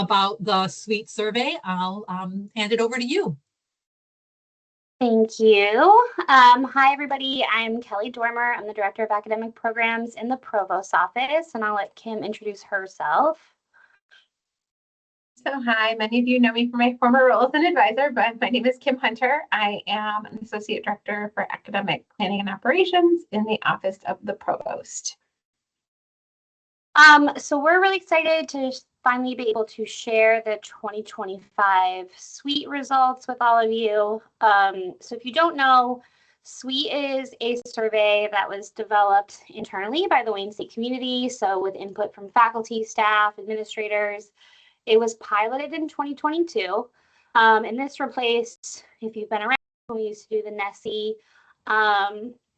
about the SWEET survey, I'll hand it over to you. Thank you. Hi, everybody. I'm Kelly Dormer. I'm the Director of Academic Programs in the Provost's office, and I'll let Kim introduce herself. So hi, many of you know me from my former role as an advisor, but my name is Kim Hunter. I am an Associate Director for Academic Planning and Operations in the Office of the Provost. So we're really excited to finally be able to share the 2025 SWEET results with all of you. So if you don't know, SWEET is a survey that was developed internally by the Wayne State community, so with input from faculty, staff, administrators. It was piloted in 2022, and this replaced, if you've been around, when we used to do the NESI.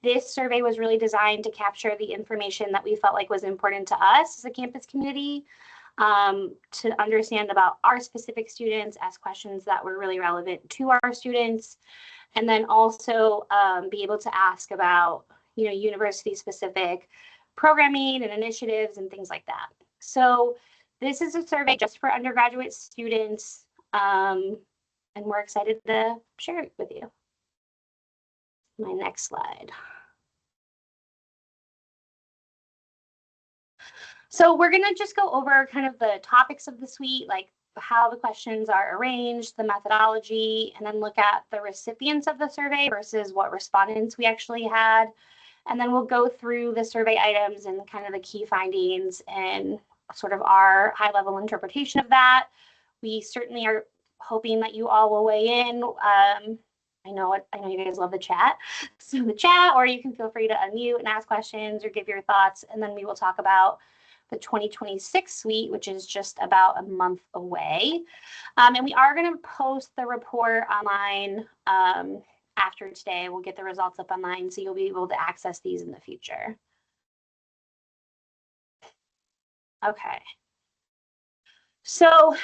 This survey was really designed to capture the information that we felt like was important to us as a campus community, to understand about our specific students, ask questions that were really relevant to our students, and then also be able to ask about, university-specific programming and initiatives and things like that. So this is a survey just for undergraduate students, and we're excited to share it with you. My next slide. So we're going to just go over kind of the topics of the SWEET, like how the questions are arranged, the methodology, and then look at the recipients of the survey versus what respondents we actually had. And then we'll go through the survey items and kind of the key findings and sort of our high-level interpretation of that. We certainly are hoping that you all will weigh in. I know you guys love the chat. So the chat, or you can feel free to unmute and ask questions or give your thoughts, and then we will talk about the 2026 SWEET, which is just about a month away. And we are going to post the report online after today. We'll get the results up online, so you'll be able to access these in the future. Okay. So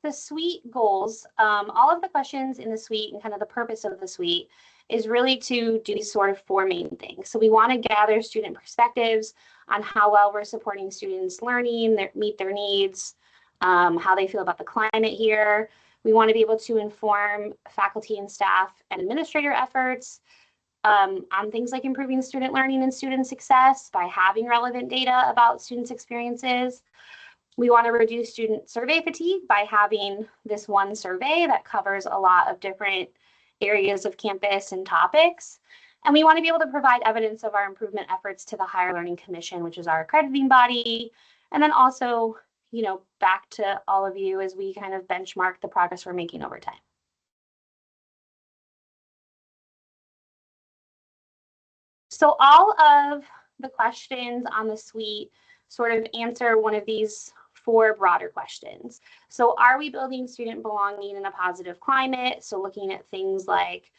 the SWEET goals, all of the questions in the SWEET and kind of the purpose of the SWEET is really to do these sort of four main things. So we want to gather student perspectives on how well we're supporting students' learning, meet their needs, how they feel about the climate here. We want to be able to inform faculty and staff and administrator efforts on things like improving student learning and student success by having relevant data about students' experiences. We want to reduce student survey fatigue by having this one survey that covers a lot of different areas of campus and topics. And we want to be able to provide evidence of our improvement efforts to the Higher Learning Commission, which is our accrediting body. And then also, back to all of you as we kind of benchmark the progress we're making over time. So all of the questions on the SWEET sort of answer one of these four broader questions. So are we building student belonging in a positive climate? So looking at things like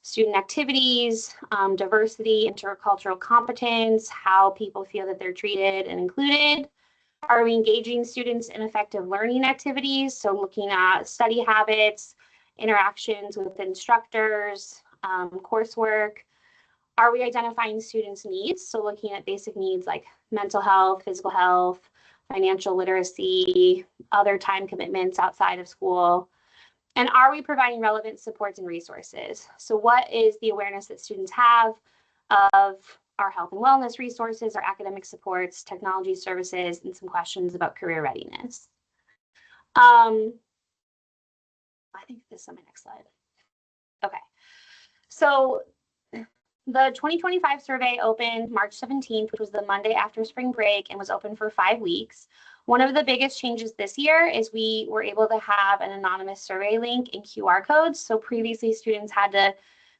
student activities, diversity, intercultural competence, how people feel that they're treated and included. Are we engaging students in effective learning activities? So looking at study habits, interactions with instructors, coursework. Are we identifying students' needs? So looking at basic needs like mental health, physical health, financial literacy, other time commitments outside of school. And are we providing relevant supports and resources? So what is the awareness that students have of our health and wellness resources, our academic supports, technology services, and some questions about career readiness? I think this is on my next slide. Okay. So the 2025 survey opened March 17th, which was the Monday after spring break, and was open for 5 weeks. One of the biggest changes this year is we were able to have an anonymous survey link and QR codes. So previously students had to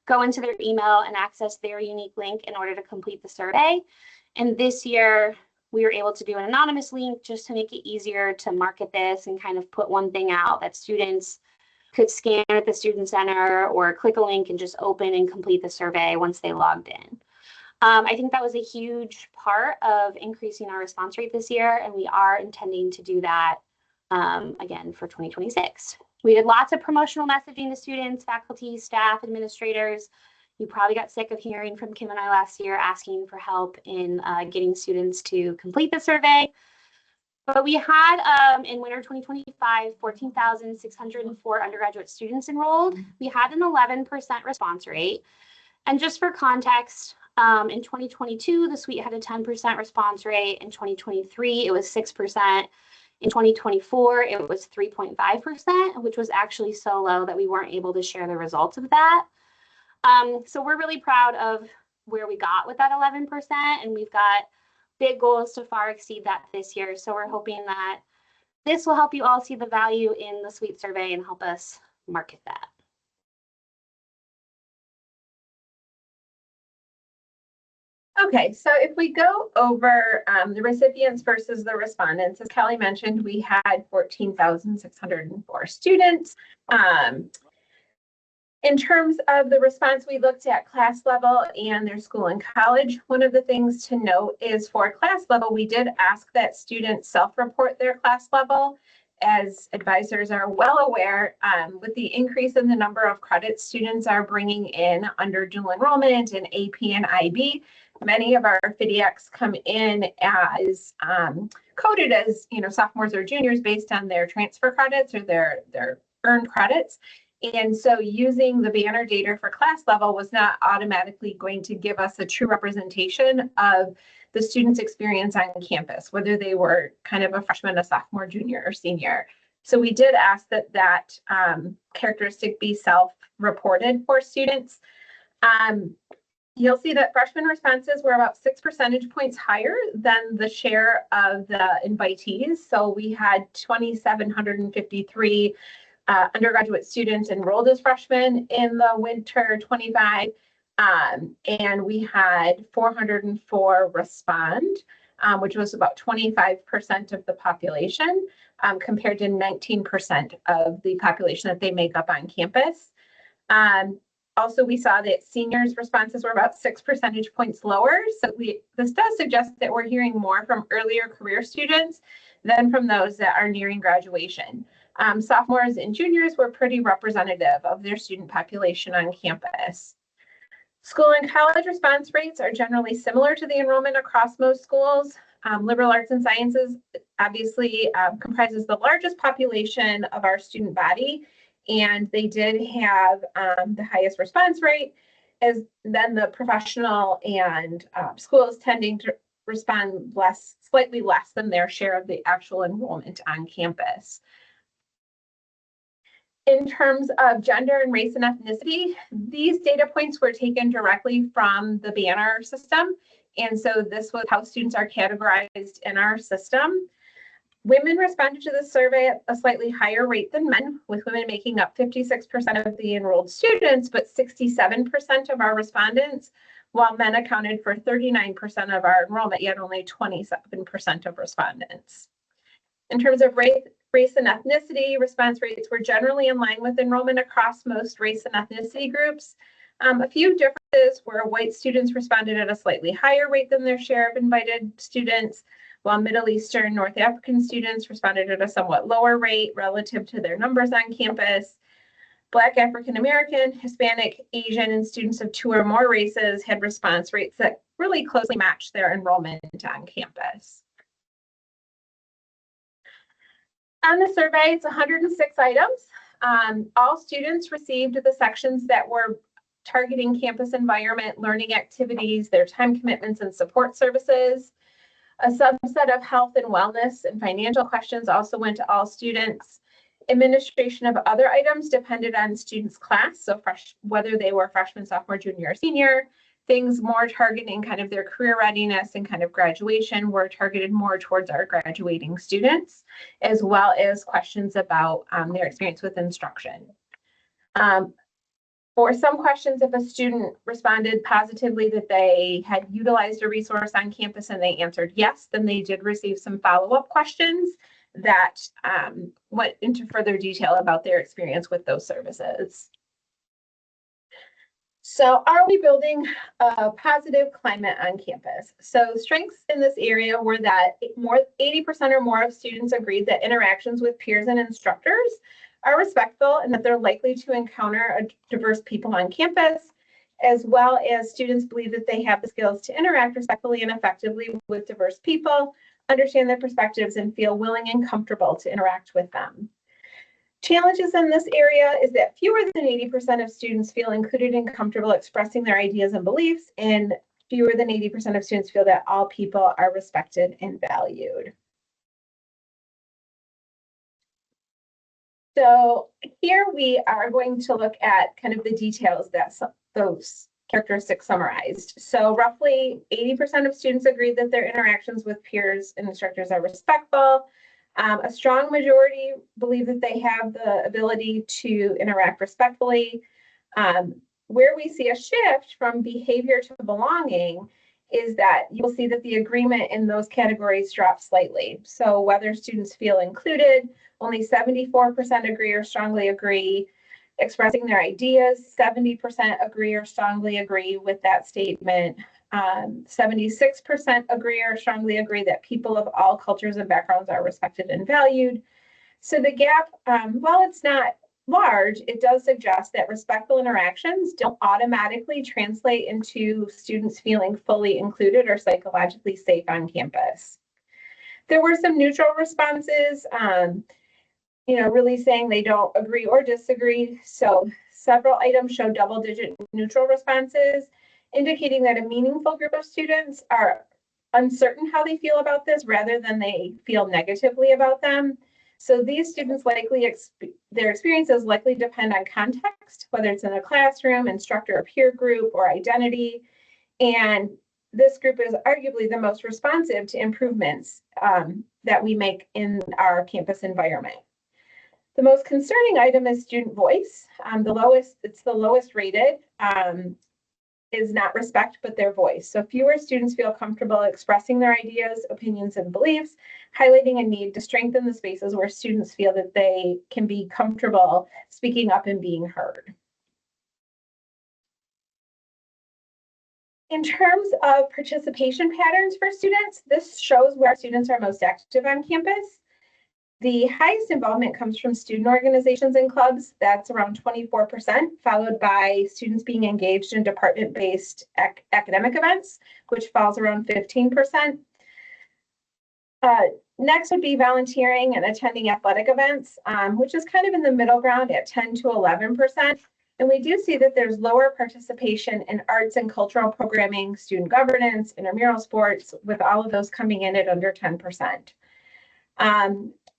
go into their email and access their unique link in order to complete the survey. And this year we were able to do an anonymous link just to make it easier to market this and kind of put one thing out that students could scan at the Student Center or click a link and just open and complete the survey once they logged in. I think that was a huge part of increasing our response rate this year, and we are intending to do that again for 2026. We did lots of promotional messaging to students, faculty, staff, administrators. You probably got sick of hearing from Kim and I last year asking for help in getting students to complete the survey. But we had in winter 2025, 14,604 undergraduate students enrolled. We had an 11% response rate. And just for context, in 2022, the suite had a 10% response rate. In 2023, it was 6%. In 2024, it was 3.5%, which was actually so low that we weren't able to share the results of that. So we're really proud of where we got with that 11%, and we've got big goals to far exceed that this year. So we're hoping that this will help you all see the value in the suite survey and help us market that. Okay, so if we go over the recipients versus the respondents, as Kelly mentioned, we had 14,604 students. In terms of the response, we looked at class level and their school and college. One of the things to note is for class level, we did ask that students self-report their class level. As advisors are well aware, with the increase in the number of credits students are bringing in under dual enrollment in AP and IB, many of our FIDIACs come in as coded as sophomores or juniors based on their transfer credits or their earned credits. And so using the banner data for class level was not automatically going to give us a true representation of the student's experience on campus, whether they were kind of a freshman, a sophomore, junior, or senior. So we did ask that characteristic be self-reported for students. You'll see that freshman responses were about 6 percentage points higher than the share of the invitees. So we had 2,753 undergraduate students enrolled as freshmen in the winter 25, and we had 404 respond, which was about 25% of the population, compared to 19% of the population that they make up on campus. Also, we saw that seniors' responses were about 6 percentage points lower. So this does suggest that we're hearing more from earlier career students than from those that are nearing graduation. Sophomores and juniors were pretty representative of their student population on campus. School and college response rates are generally similar to the enrollment across most schools. Liberal arts and sciences obviously comprises the largest population of our student body, and they did have the highest response rate, as then the professional and schools tending to respond slightly less than their share of the actual enrollment on campus. In terms of gender and race and ethnicity, these data points were taken directly from the banner system. And so this was how students are categorized in our system. Women responded to the survey at a slightly higher rate than men, with women making up 56% of the enrolled students, but 67% of our respondents, while men accounted for 39% of our enrollment, yet only 27% of respondents. In terms of race and ethnicity, response rates were generally in line with enrollment across most race and ethnicity groups. A few differences were white students responded at a slightly higher rate than their share of invited students, while Middle Eastern, North African students responded at a somewhat lower rate relative to their numbers on campus. Black, African American, Hispanic, Asian, and students of 2 or more races had response rates that really closely matched their enrollment on campus. On the survey, it's 106 items. All students received the sections that were targeting campus environment, learning activities, their time commitments, and support services. A subset of health and wellness and financial questions also went to all students. Administration of other items depended on students' class, so whether they were freshman, sophomore, junior, or senior. Things more targeting kind of their career readiness and kind of graduation were targeted more towards our graduating students, as well as questions about their experience with instruction. For some questions, if a student responded positively that they had utilized a resource on campus and they answered yes, then they did receive some follow-up questions that went into further detail about their experience with those services. So are we building a positive climate on campus? So strengths in this area were that 80% or more of students agreed that interactions with peers and instructors are respectful and that they're likely to encounter diverse people on campus, as well as students believe that they have the skills to interact respectfully and effectively with diverse people, understand their perspectives, and feel willing and comfortable to interact with them. Challenges in this area is that fewer than 80% of students feel included and comfortable expressing their ideas and beliefs, and fewer than 80% of students feel that all people are respected and valued. So here we are going to look at kind of the details that those characteristics summarized. So roughly 80% of students agree that their interactions with peers and instructors are respectful. A strong majority believe that they have the ability to interact respectfully. Where we see a shift from behavior to belonging is that you'll see that the agreement in those categories drops slightly. So whether students feel included, only 74% agree or strongly agree. Expressing their ideas, 70% agree or strongly agree with that statement. 76% agree or strongly agree that people of all cultures and backgrounds are respected and valued. So the gap, while it's not large, it does suggest that respectful interactions don't automatically translate into students feeling fully included or psychologically safe on campus. There were some neutral responses, really saying they don't agree or disagree. So several items show double-digit neutral responses, indicating that a meaningful group of students are uncertain how they feel about this rather than they feel negatively about them. So these students likely, their experiences likely depend on context, whether it's in a classroom, instructor or peer group, or identity. And this group is arguably the most responsive to improvements that we make in our campus environment. The most concerning item is student voice. It's the lowest rated, is not respect, but their voice. So fewer students feel comfortable expressing their ideas, opinions, and beliefs, highlighting a need to strengthen the spaces where students feel that they can be comfortable speaking up and being heard. In terms of participation patterns for students, this shows where students are most active on campus. The highest involvement comes from student organizations and clubs. That's around 24%, followed by students being engaged in department-based academic events, which falls around 15%. Next would be volunteering and attending athletic events, which is kind of in the middle ground at 10 to 11%. And we do see that there's lower participation in arts and cultural programming, student governance, intramural sports, with all of those coming in at under 10%.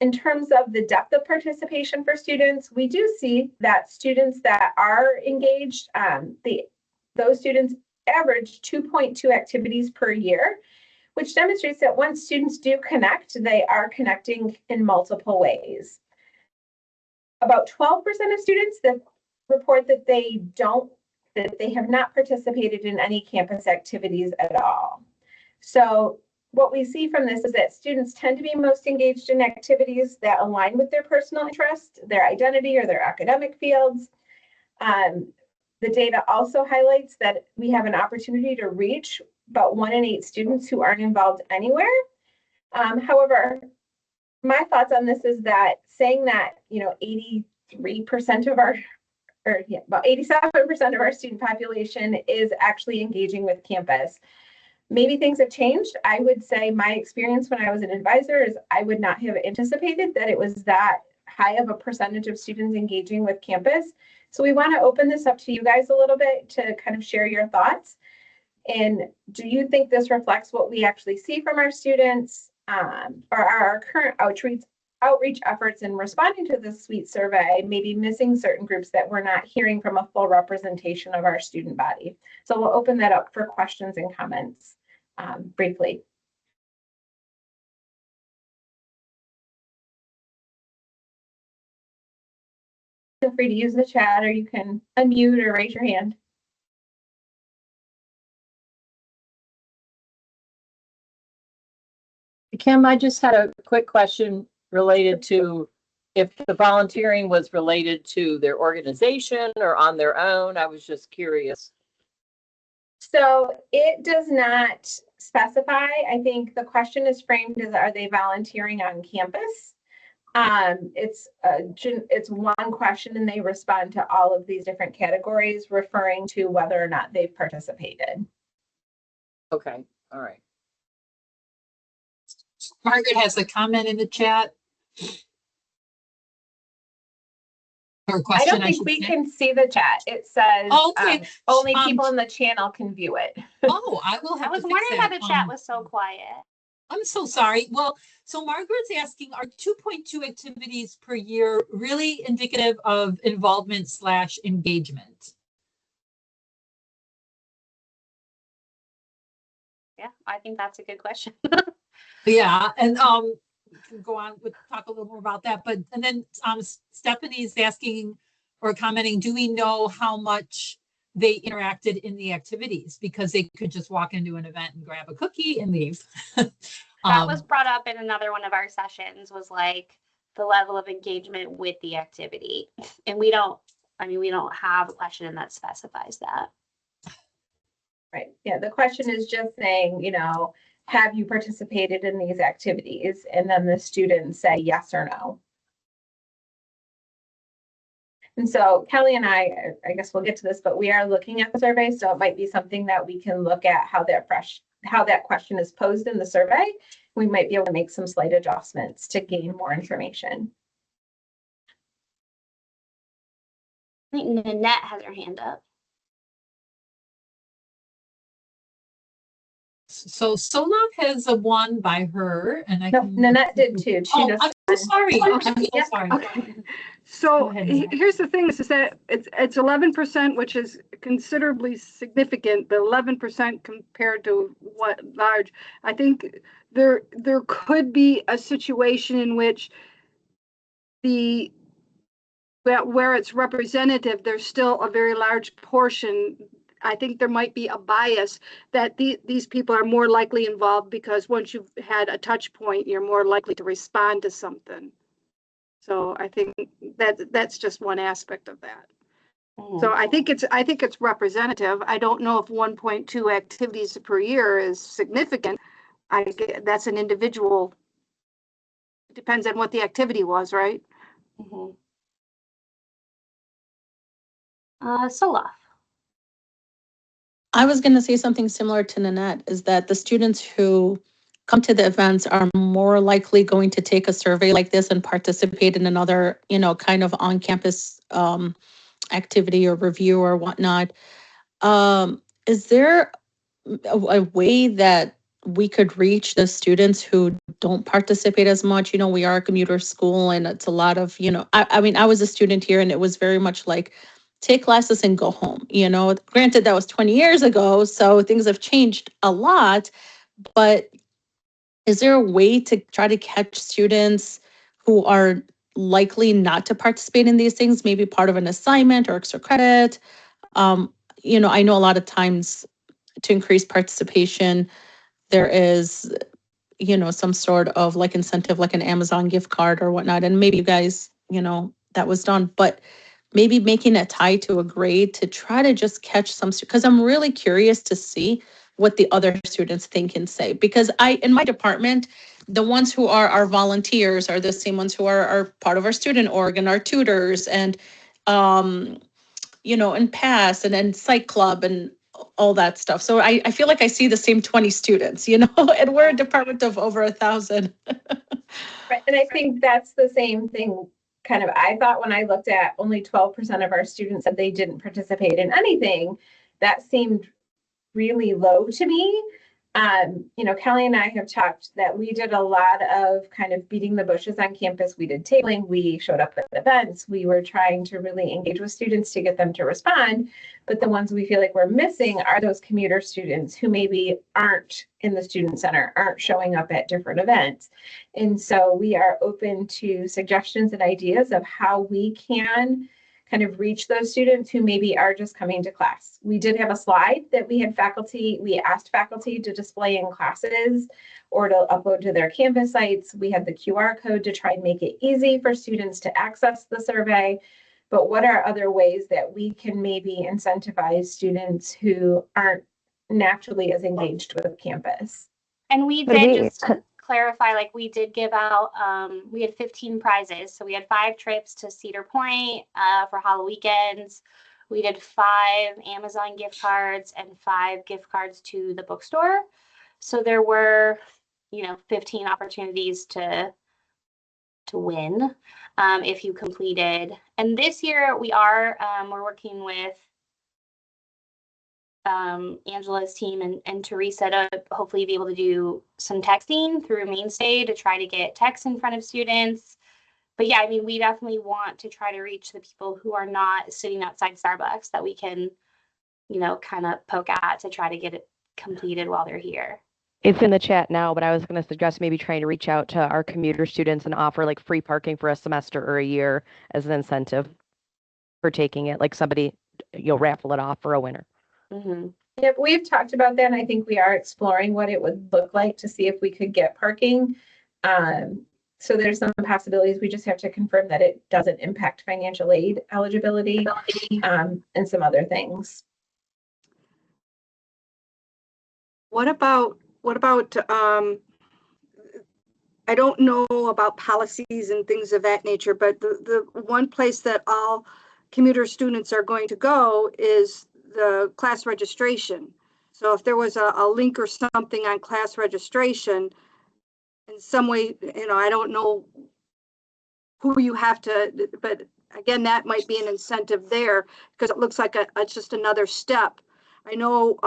In terms of the depth of participation for students, we do see that students that are engaged, those students average 2.2 activities per year, which demonstrates that once students do connect, they are connecting in multiple ways. About 12% of students that report that they have not participated in any campus activities at all. So what we see from this is that students tend to be most engaged in activities that align with their personal interests, their identity, or their academic fields. The data also highlights that we have an opportunity to reach about 1 in 8 students who aren't involved anywhere. However, my thoughts on this is that saying that 83% of our, about 87% of our student population is actually engaging with campus. Maybe things have changed. I would say my experience when I was an advisor is I would not have anticipated that it was that high of a percentage of students engaging with campus. So we want to open this up to you guys a little bit to kind of share your thoughts. And do you think this reflects what we actually see from our students, or are our current outreach efforts in responding to this SWEET survey maybe missing certain groups that we're not hearing from a full representation of our student body? So we'll open that up for questions and comments briefly. Feel free to use the chat, or you can unmute or raise your hand. Kim, I just had a quick question related to if the volunteering was related to their organization or on their own. I was just curious. So it does not specify. I think the question is framed as, are they volunteering on campus? It's one question, and they respond to all of these different categories, referring to whether or not they've participated. Okay, all right. Margaret has a comment in the chat. Or a I question, don't think should we say. can see the chat. It says Oh, okay. only people in the channel can view it. Oh, I will I have to was fix wondering why that. the chat was so quiet. I'm so sorry. Well, so Margaret's asking, are 2.2 activities per year really indicative of involvement / engagement? Yeah, I think that's a good question. Yeah, and we can go on with talk a little more about that. But and then Stephanie's asking or commenting, do we know how much they interacted in the activities? Because they could just walk into an event and grab a cookie and leave. That was brought up in another one of our sessions, was like the level of engagement with the activity. And we don't have a question that specifies that. Right. Yeah. The question is just saying, have you participated in these activities? And then the students say yes or no. And so Kelly and I guess we'll get to this, but we are looking at the survey. So it might be something that we can look at how that question is posed in the survey. We might be able to make some slight adjustments to gain more information. I think Nanette has her hand up. So Solon has a 1 by her, and Nanette did too. I'm so sorry. I'm so sorry. Okay. So here's the thing: is that it's 11%, which is considerably significant. But 11% compared to what large? I think there could be a situation in which where it's representative, there's still a very large portion. I think there might be a bias that these people are more likely involved because once you've had a touch point, you're more likely to respond to something. So I think that's just one aspect of that. Mm-hmm. So I think it's representative. I don't know if 1.2 activities per year is significant. That's an individual. It depends on what the activity was, right? Mm-hmm. Solaf. I was going to say something similar to Nanette, is that the students who come to the events are more likely going to take a survey like this and participate in another, kind of on-campus activity or review or whatnot. Is there a way that we could reach the students who don't participate as much? We are a commuter school and it's a lot of, I mean, I was a student here and it was very much like, take classes and go home. Granted, that was 20 years ago, so things have changed a lot, but is there a way to try to catch students who are likely not to participate in these things, maybe part of an assignment or extra credit? I know a lot of times to increase participation, there is, some sort of like incentive, like an Amazon gift card or whatnot. And maybe you guys, that was done, but maybe making a tie to a grade to try to just catch some, because I'm really curious to see what the other students think and say. Because in my department, the ones who are our volunteers are the same ones who are part of our student org and our tutors and, and PASS and psych club and all that stuff. So I feel like I see the same 20 students, and we're a department of over 1,000. Right. And I think that's the same thing kind of I thought when I looked at only 12% of our students said they didn't participate in anything. That seemed really low to me. Kelly and I have talked that we did a lot of kind of beating the bushes on campus. We did tabling, we showed up at events, we were trying to really engage with students to get them to respond. But the ones we feel like we're missing are those commuter students who maybe aren't in the student center, aren't showing up at different events. And so we are open to suggestions and ideas of how we can kind of reach those students who maybe are just coming to class. We did have a slide that we asked faculty to display in classes or to upload to their Canvas sites. We had the QR code to try and make it easy for students to access the survey. But what are other ways that we can maybe incentivize students who aren't naturally as engaged with campus? And we did, just to clarify, like we did give out, we had 15 prizes. So we had 5 trips to Cedar Point for Halloween weekends. We did 5 Amazon gift cards and 5 gift cards to the bookstore. So there were 15 opportunities to win if you completed. And this year we're working with Angela's team and Teresa to hopefully be able to do some texting through Mainstay to try to get text in front of students. But yeah, I mean, we definitely want to try to reach the people who are not sitting outside Starbucks that we can, kind of poke at to try to get it completed while they're here. It's in the chat now, but I was going to suggest maybe trying to reach out to our commuter students and offer like free parking for a semester or a year as an incentive for taking it, like somebody, raffle it off for a winner. Mm-hmm. Yep, we've talked about that, and I think we are exploring what it would look like to see if we could get parking. So there's some possibilities. We just have to confirm that it doesn't impact financial aid eligibility, and some other things. What about, I don't know about policies and things of that nature, but the one place that all commuter students are going to go is the class registration. So if there was a link or something on class registration in some way, I don't know who you have to, but again, that might be an incentive there because it looks like it's just another step. I know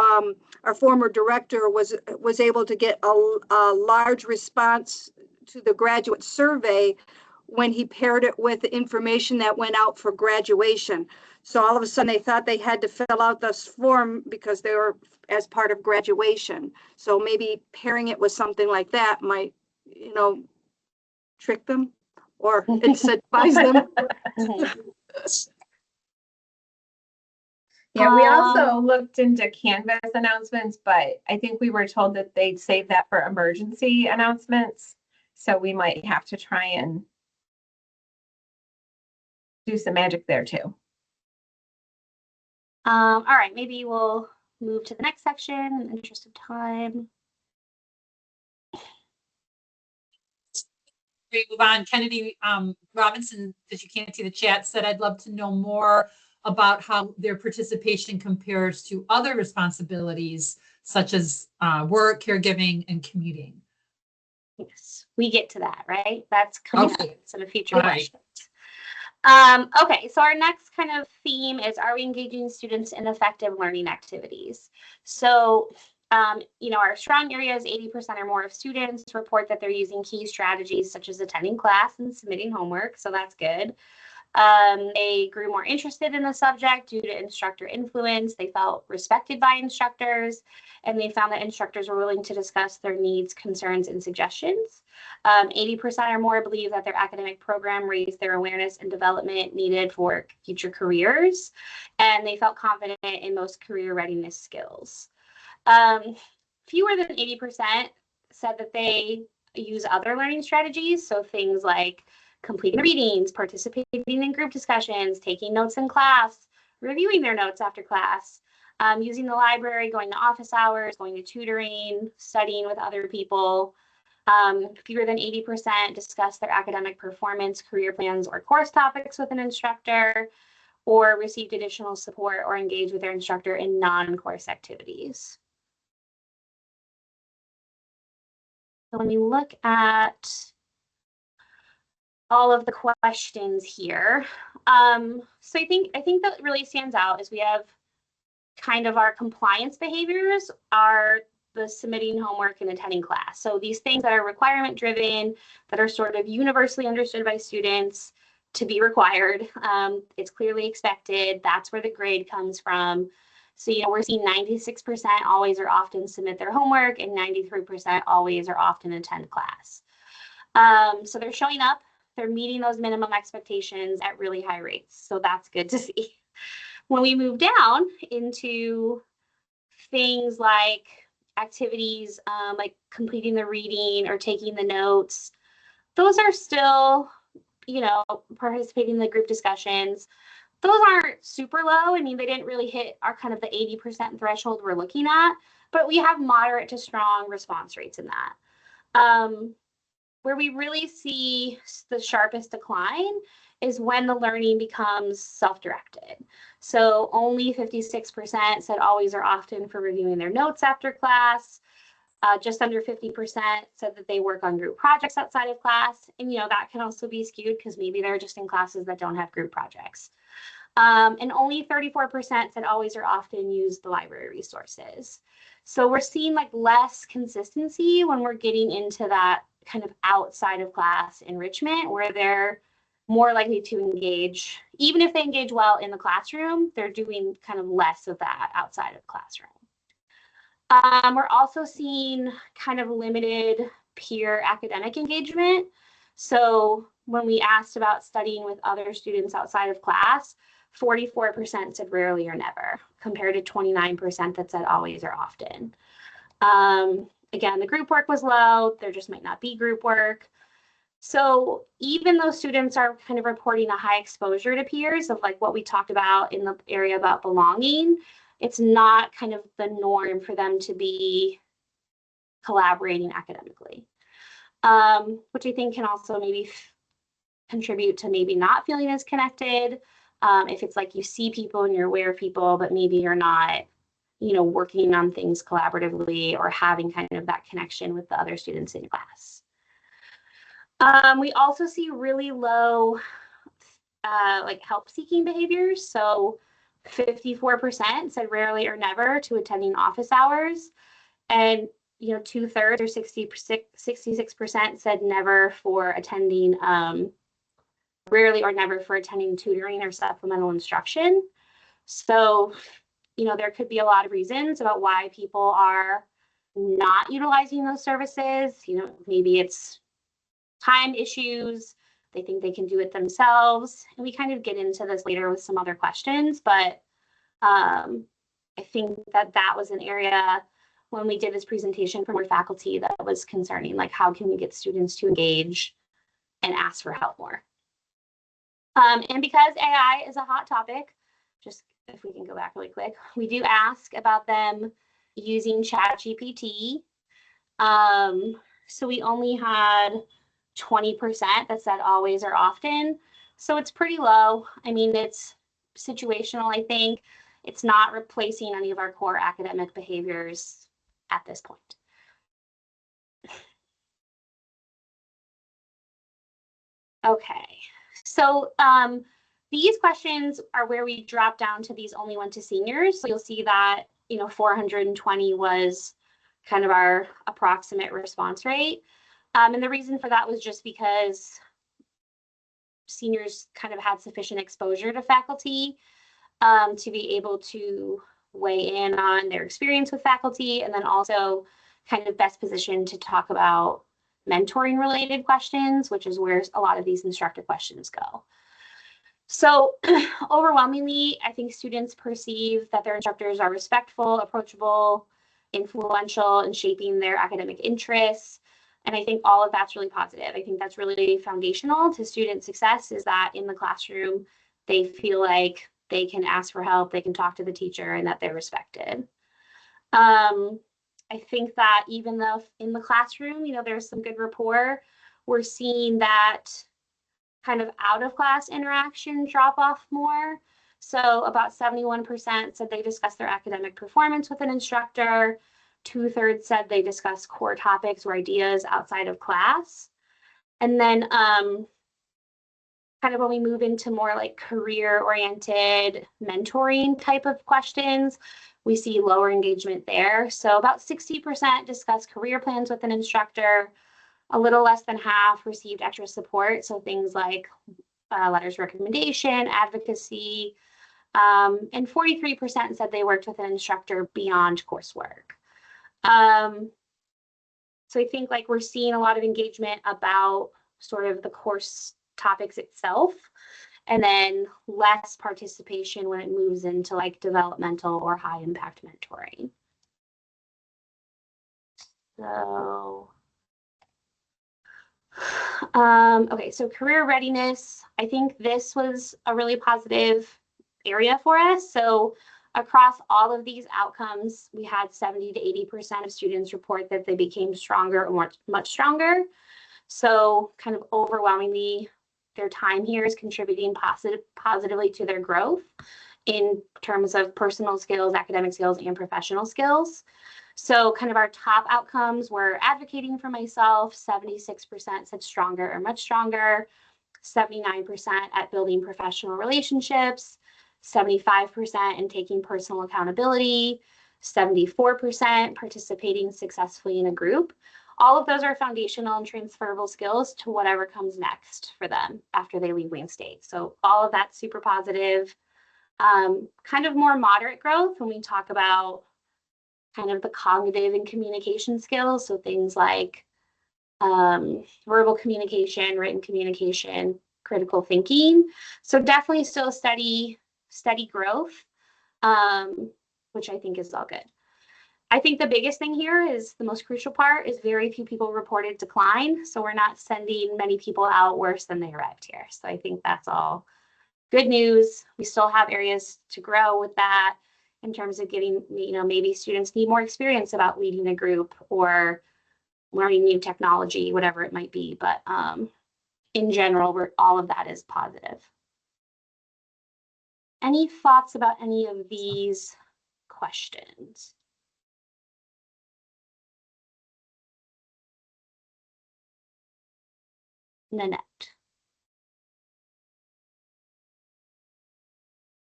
our former director was able to get a large response to the graduate survey when he paired it with the information that went out for graduation. So all of a sudden they thought they had to fill out this form because they were as part of graduation. So maybe pairing it with something like that might, trick them or incentivize them. Yeah, we also looked into Canvas announcements, but I think we were told that they'd save that for emergency announcements. So we might have to try and do some magic there too. All right, maybe we'll move to the next section in the interest of time. We move on. Kennedy Robinson, because you can't see the chat, said, I'd love to know more about how their participation compares to other responsibilities such as work, caregiving, and commuting. Yes, we get to that, right? That's coming up in a future question. Okay, so our next kind of theme is, are we engaging students in effective learning activities? So, our strong areas, 80% or more of students report that they're using key strategies such as attending class and submitting homework, so that's good. They grew more interested in the subject due to instructor influence. They felt respected by instructors, and they found that instructors were willing to discuss their needs, concerns, and suggestions. 80% or more believe that their academic program raised their awareness and development needed for future careers, and they felt confident in most career readiness skills. Fewer than 80% said that they use other learning strategies, so things like completing readings, participating in group discussions, taking notes in class, reviewing their notes after class, using the library, going to office hours, going to tutoring, studying with other people. Fewer than 80% discuss their academic performance, career plans, or course topics with an instructor, or received additional support or engaged with their instructor in non-course activities. So when we look at all of the questions here, so I think that really stands out is we have kind of our compliance behaviors are the submitting homework and attending class. So these things that are requirement driven, that are sort of universally understood by students to be required. It's clearly expected. That's where the grade comes from. So, we're seeing 96% always or often submit their homework and 93% always or often attend class. So they're showing up, they're meeting those minimum expectations at really high rates. So that's good to see. When we move down into things like activities, like completing the reading or taking the notes, those are still, participating in the group discussions. Those aren't super low. I mean, they didn't really hit our kind of the 80% threshold we're looking at, but we have moderate to strong response rates in that. Where we really see the sharpest decline is when the learning becomes self-directed. So only 56% said always or often for reviewing their notes after class. Just under 50% said that they work on group projects outside of class. And, that can also be skewed because maybe they're just in classes that don't have group projects. And only 34% said always or often use the library resources. So we're seeing like less consistency when we're getting into that kind of outside of class enrichment where they're more likely to engage. Even if they engage well in the classroom, they're doing kind of less of that outside of classroom. We're also seeing kind of limited peer academic engagement. So when we asked about studying with other students outside of class, 44% said rarely or never, compared to 29% that said always or often. Again, the group work was low. There just might not be group work. So even though students are kind of reporting a high exposure to peers of like what we talked about in the area about belonging, it's not kind of the norm for them to be collaborating academically, which I think can also maybe contribute to maybe not feeling as connected. If it's like you see people and you're aware of people, but maybe you're not, working on things collaboratively or having kind of that connection with the other students in class. We also see really low like help-seeking behaviors. So 54% said rarely or never to attending office hours. And, 2/3 or 66% said never for attending, rarely or never for attending tutoring or supplemental instruction. So, there could be a lot of reasons about why people are not utilizing those services. Maybe it's time issues. They think they can do it themselves. And we kind of get into this later with some other questions, but I think that was an area when we did this presentation for more faculty that was concerning, like how can we get students to engage and ask for help more? And because AI is a hot topic, just if we can go back really quick, we do ask about them using ChatGPT. So we only had 20% that said always or often. So it's pretty low. I mean, it's situational, I think. It's not replacing any of our core academic behaviors at this point. Okay, so these questions are where we drop down to these only went to seniors. So you'll see that, 420 was kind of our approximate response rate. And the reason for that was just because seniors kind of had sufficient exposure to faculty to be able to weigh in on their experience with faculty, and then also kind of best positioned to talk about mentoring related questions, which is where a lot of these instructor questions go. So overwhelmingly, I think students perceive that their instructors are respectful, approachable, influential in shaping their academic interests. And I think all of that's really positive. I think that's really foundational to student success, is that in the classroom, they feel like they can ask for help, they can talk to the teacher, and that they're respected. I think that even though in the classroom, there's some good rapport, we're seeing that kind of out of class interaction drop off more. So about 71% said they discussed their academic performance with an instructor. 2/3 said they discussed core topics or ideas outside of class. And then kind of when we move into more like career-oriented mentoring type of questions, we see lower engagement there. So about 60% discussed career plans with an instructor. A little less than half received extra support. So things like letters of recommendation, advocacy, and 43% said they worked with an instructor beyond coursework. So I think like we're seeing a lot of engagement about sort of the course topics itself, and then less participation when it moves into like developmental or high impact mentoring. So, okay, so career readiness, I think this was a really positive area for us. So across all of these outcomes, we had 70 to 80% of students report that they became stronger or much stronger. So kind of overwhelmingly, their time here is contributing positively to their growth in terms of personal skills, academic skills, and professional skills. So kind of our top outcomes were advocating for myself, 76% said stronger or much stronger, 79% at building professional relationships, 75% in taking personal accountability, 74% participating successfully in a group. All of those are foundational and transferable skills to whatever comes next for them after they leave Wayne State. So all of that's super positive. Kind of more moderate growth when we talk about kind of the cognitive and communication skills. So things like verbal communication, written communication, critical thinking. So definitely still steady growth, which I think is all good. I think the biggest thing here is the most crucial part is very few people reported decline. So we're not sending many people out worse than they arrived here. So I think that's all good news. We still have areas to grow with that in terms of getting, maybe students need more experience about leading a group or learning new technology, whatever it might be. But in general, all of that is positive. Any thoughts about any of these questions? Nanette.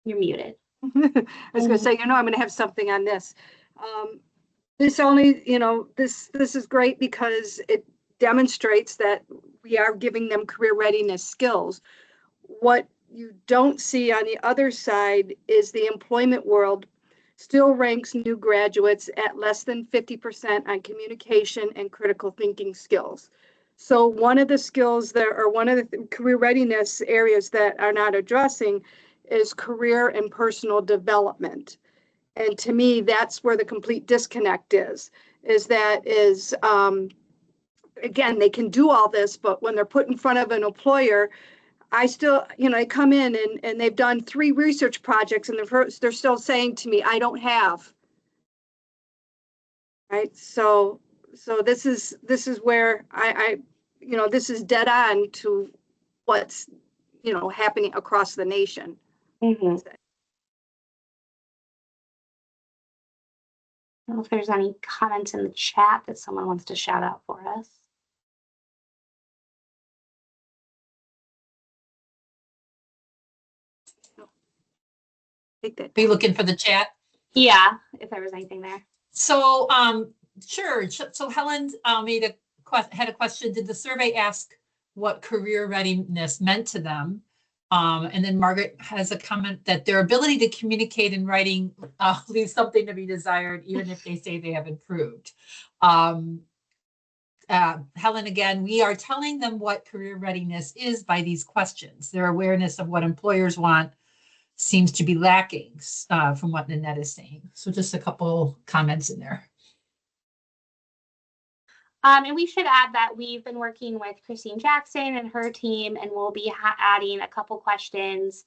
You're muted. I was going to say, I'm going to have something on this. This only, this is great because it demonstrates that we are giving them career readiness skills. What you don't see on the other side is the employment world still ranks new graduates at less than 50% on communication and critical thinking skills. So one of the skills one of the career readiness areas that are not addressing is career and personal development. And to me, that's where the complete disconnect is again, they can do all this, but when they're put in front of an employer, I still, they come in and they've done 3 research projects and they're still saying to me, I don't have. Right. So this is where I this is dead on to what's, happening across the nation. Mm-hmm. I don't know if there's any comments in the chat that someone wants to shout out for us. Take that. Are you looking for the chat? Yeah, if there was anything there. So, sure. So Helen had a question. Did the survey ask what career readiness meant to them? And then Margaret has a comment that their ability to communicate in writing leaves something to be desired, even if they say they have improved. Helen, again, we are telling them what career readiness is by these questions. Their awareness of what employers want seems to be lacking from what Nanette is saying. So just a couple comments in there. And we should add that we've been working with Christine Jackson and her team, and we'll be adding a couple questions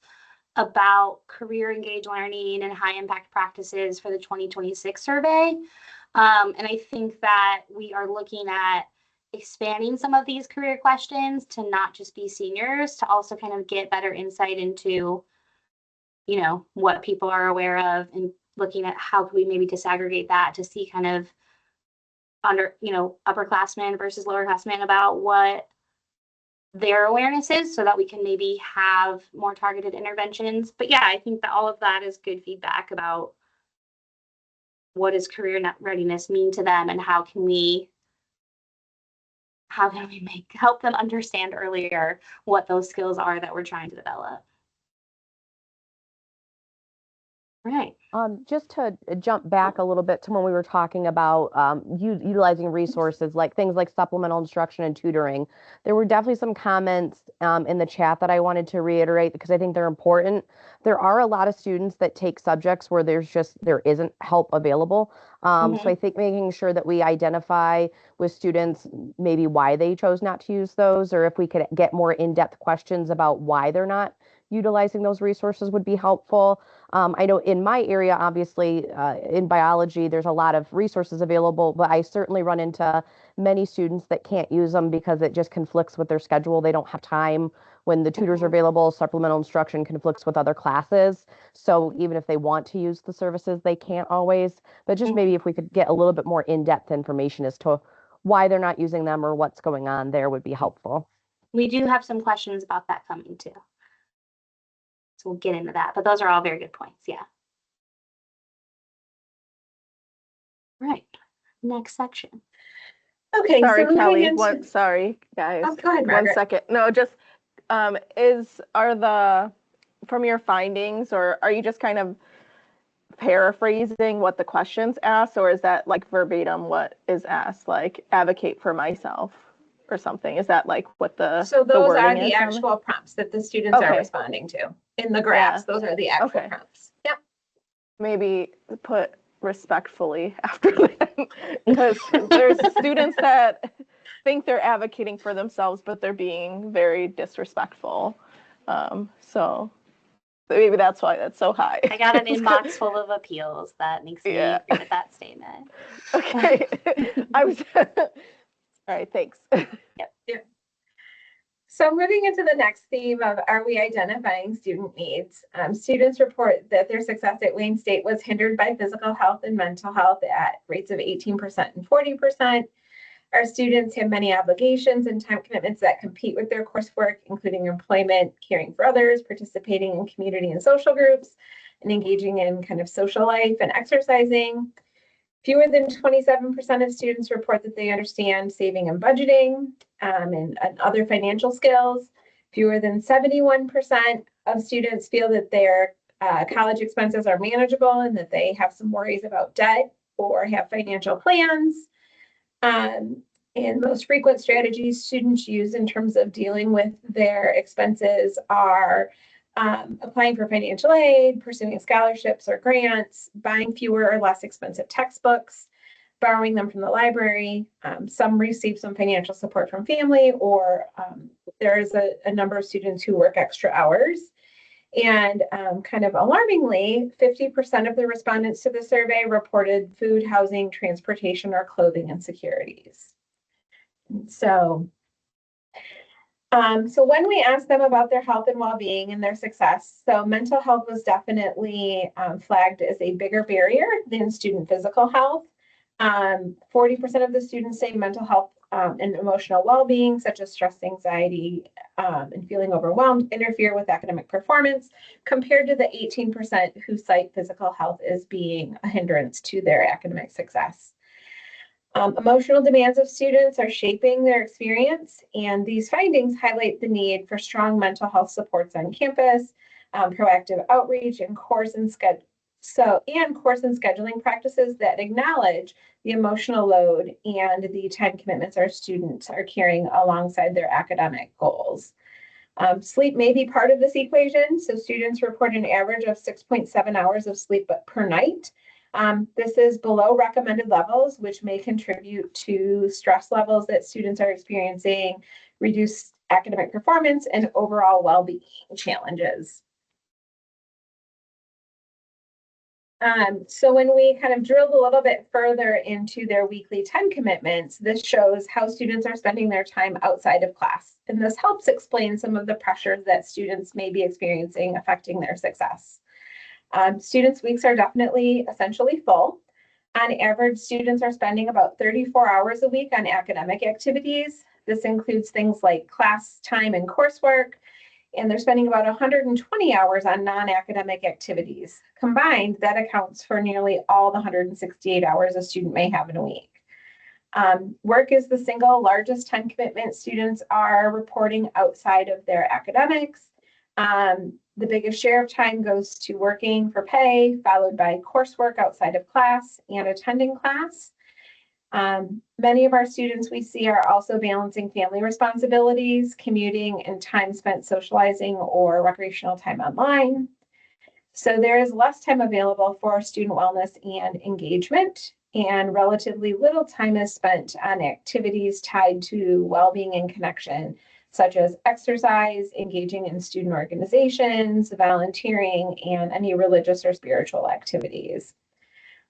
about career engaged learning and high impact practices for the 2026 survey. And I think that we are looking at expanding some of these career questions to not just be seniors, to also kind of get better insight into, what people are aware of, and looking at how can we maybe disaggregate that to see kind of upperclassmen versus lowerclassmen about what their awareness is, so that we can maybe have more targeted interventions. But yeah, I think that all of that is good feedback about what does career readiness mean to them, and how can we help them understand earlier what those skills are that we're trying to develop. Right. Just to jump back a little bit to when we were talking about utilizing resources like things like supplemental instruction and tutoring, there were definitely some comments in the chat that I wanted to reiterate because I think they're important. There are a lot of students that take subjects where there isn't help available. So I think making sure that we identify with students maybe why they chose not to use those, or if we could get more in-depth questions about why they're not utilizing those resources would be helpful. I know in my area, obviously, in biology, there's a lot of resources available, but I certainly run into many students that can't use them because it just conflicts with their schedule. They don't have time when the tutors are available. Supplemental instruction conflicts with other classes. So even if they want to use the services, they can't always. But just maybe if we could get a little bit more in-depth information as to why they're not using them or what's going on there would be helpful. We do have some questions about that coming too. So we'll get into that, but those are all very good points. Yeah. Right. Next section. Okay, Sorry, so moving Kelly. into, Sorry, guys. oh, go ahead, One Margaret. second. No, just from your findings, or are you just kind of paraphrasing what the questions ask, or is that like verbatim what is asked, like advocate for myself or something? Is that like what the So those are wording the is on actual prompts that the students are Okay. responding to in the graphs. Those are the actual Okay. prompts. Yep. Maybe put respectfully after that, because there's students that think they're advocating for themselves, but they're being very disrespectful. So maybe that's why that's so high. I got an inbox full of appeals. That makes me Yeah. agree with that statement. Okay. I was all right, thanks. So moving into the next theme of, are we identifying student needs? Students report that their success at Wayne State was hindered by physical health and mental health at rates of 18% and 40%. Our students have many obligations and time commitments that compete with their coursework, including employment, caring for others, participating in community and social groups, and engaging in kind of social life and exercising. Fewer than 27% of students report that they understand saving and budgeting and other financial skills. Fewer than 71% of students feel that their college expenses are manageable and that they have some worries about debt or have financial plans. And most frequent strategies students use in terms of dealing with their expenses are applying for financial aid, pursuing scholarships or grants, buying fewer or less expensive textbooks, borrowing them from the library. Some receive some financial support from family, or there's a number of students who work extra hours. And kind of alarmingly, 50% of the respondents to the survey reported food, housing, transportation, or clothing insecurities. So when we asked them about their health and well-being and their success, so mental health was definitely flagged as a bigger barrier than student physical health. 40% of the students say mental health and emotional well-being, such as stress, anxiety, and feeling overwhelmed, interfere with academic performance, compared to the 18% who cite physical health as being a hindrance to their academic success. Emotional demands of students are shaping their experience, and these findings highlight the need for strong mental health supports on campus, proactive outreach, and course and scheduling practices that acknowledge the emotional load and the time commitments our students are carrying alongside their academic goals. Sleep may be part of this equation, so students report an average of 6.7 hours of sleep per night. This is below recommended levels, which may contribute to stress levels that students are experiencing, reduced academic performance, and overall well-being challenges. So when we kind of drilled a little bit further into their weekly time commitments, this shows how students are spending their time outside of class. And this helps explain some of the pressures that students may be experiencing affecting their success. Students' weeks are definitely essentially full. On average, students are spending about 34 hours a week on academic activities. This includes things like class time and coursework, and they're spending about 120 hours on non-academic activities. Combined, that accounts for nearly all the 168 hours a student may have in a week. Work is the single largest time commitment students are reporting outside of their academics. The biggest share of time goes to working for pay, followed by coursework outside of class and attending class. Many of our students we see are also balancing family responsibilities, commuting, and time spent socializing or recreational time online. So there is less time available for student wellness and engagement, and relatively little time is spent on activities tied to well-being and connection, such as exercise, engaging in student organizations, volunteering, and any religious or spiritual activities.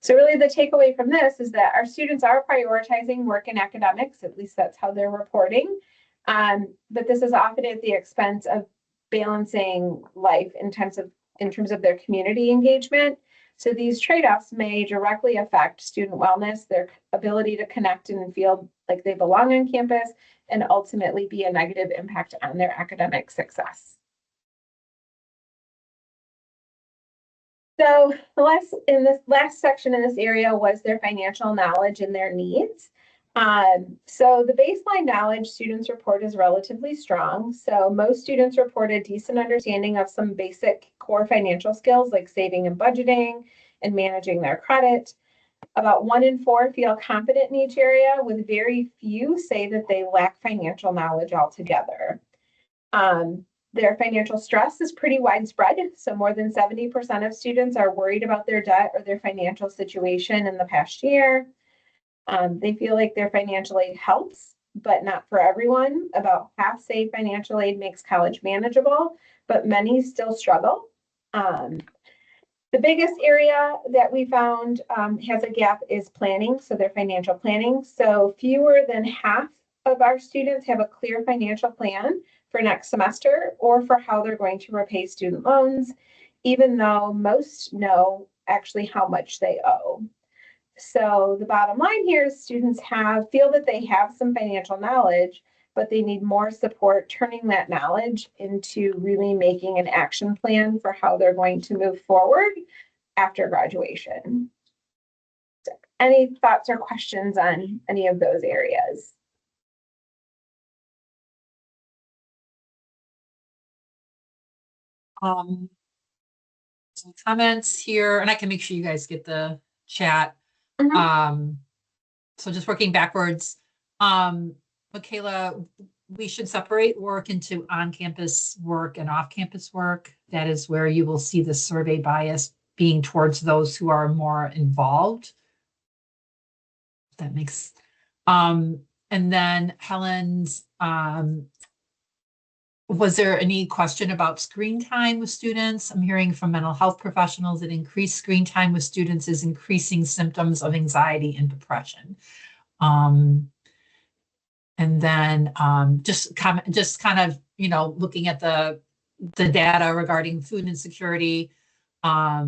So really the takeaway from this is that our students are prioritizing work and academics, at least that's how they're reporting. But this is often at the expense of balancing life in terms of their community engagement. So these trade-offs may directly affect student wellness, their ability to connect and feel like they belong on campus, and ultimately be a negative impact on their academic success. So in this last section in this area was their financial knowledge and their needs. So the baseline knowledge students report is relatively strong. So most students report a decent understanding of some basic core financial skills like saving and budgeting and managing their credit. About 1 in 4 feel confident in each area, with very few say that they lack financial knowledge altogether. Their financial stress is pretty widespread. So more than 70% of students are worried about their debt or their financial situation in the past year. They feel like their financial aid helps, but not for everyone. About half say financial aid makes college manageable, but many still struggle. The biggest area that we found has a gap is planning, so their financial planning. So fewer than half of our students have a clear financial plan for next semester or for how they're going to repay student loans, even though most know actually how much they owe. So the bottom line here is students feel that they have some financial knowledge, but they need more support turning that knowledge into really making an action plan for how they're going to move forward after graduation. So any thoughts or questions on any of those areas? Some comments here, and I can make sure you guys get the chat. So just working backwards, Michaela, we should separate work into on-campus work and off-campus work. That is where you will see the survey bias being towards those who are more involved. That makes, and then Helen's, was there any question about screen time with students? I'm hearing from mental health professionals that increased screen time with students is increasing symptoms of anxiety and depression. And then just kind of, looking at the data regarding food insecurity. I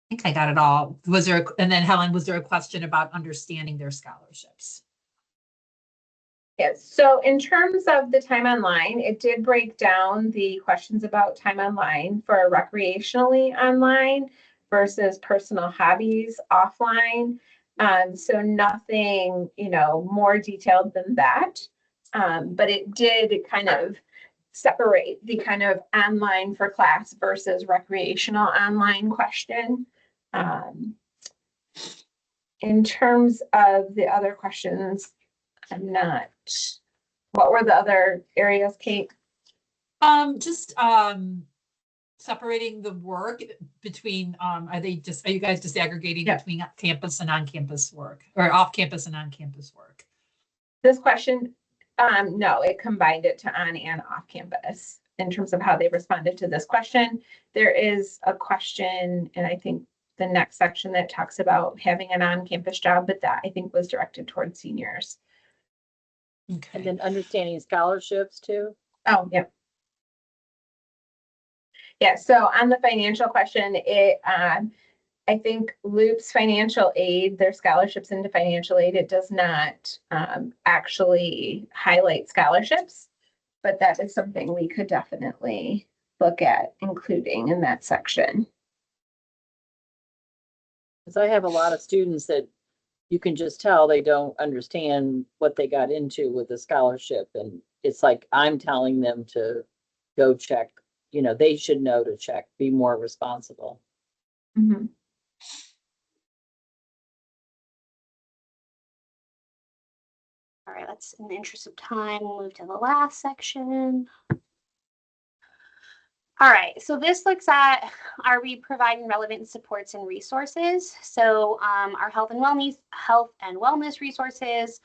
think I got it all. And then Helen, was there a question about understanding their scholarships? Yes, so in terms of the time online, it did break down the questions about time online for recreationally online versus personal hobbies offline. So nothing, more detailed than that. But it did kind of separate the kind of online for class versus recreational online question. In terms of the other questions, I'm not. What were the other areas, Kate? Just separating the work between, are you guys disaggregating between campus and on-campus work, or off-campus and on-campus work? This question, no, it combined it to on and off campus in terms of how they responded to this question. There is a question, and I think the next section that talks about having an on-campus job, but that I think was directed towards seniors. Okay. And then understanding scholarships too. Oh, yeah. Yeah, so on the financial question, I think loops financial aid, their scholarships into financial aid. It does not actually highlight scholarships, but that is something we could definitely look at including in that section. Because I have a lot of students that you can just tell they don't understand what they got into with the scholarship. And it's like, I'm telling them to go check, they should know to check, be more responsible. Mm-hmm. All right, let's, in the interest of time, we'll move to the last section. All right, so this looks at, are we providing relevant supports and resources? So our health and wellness resources,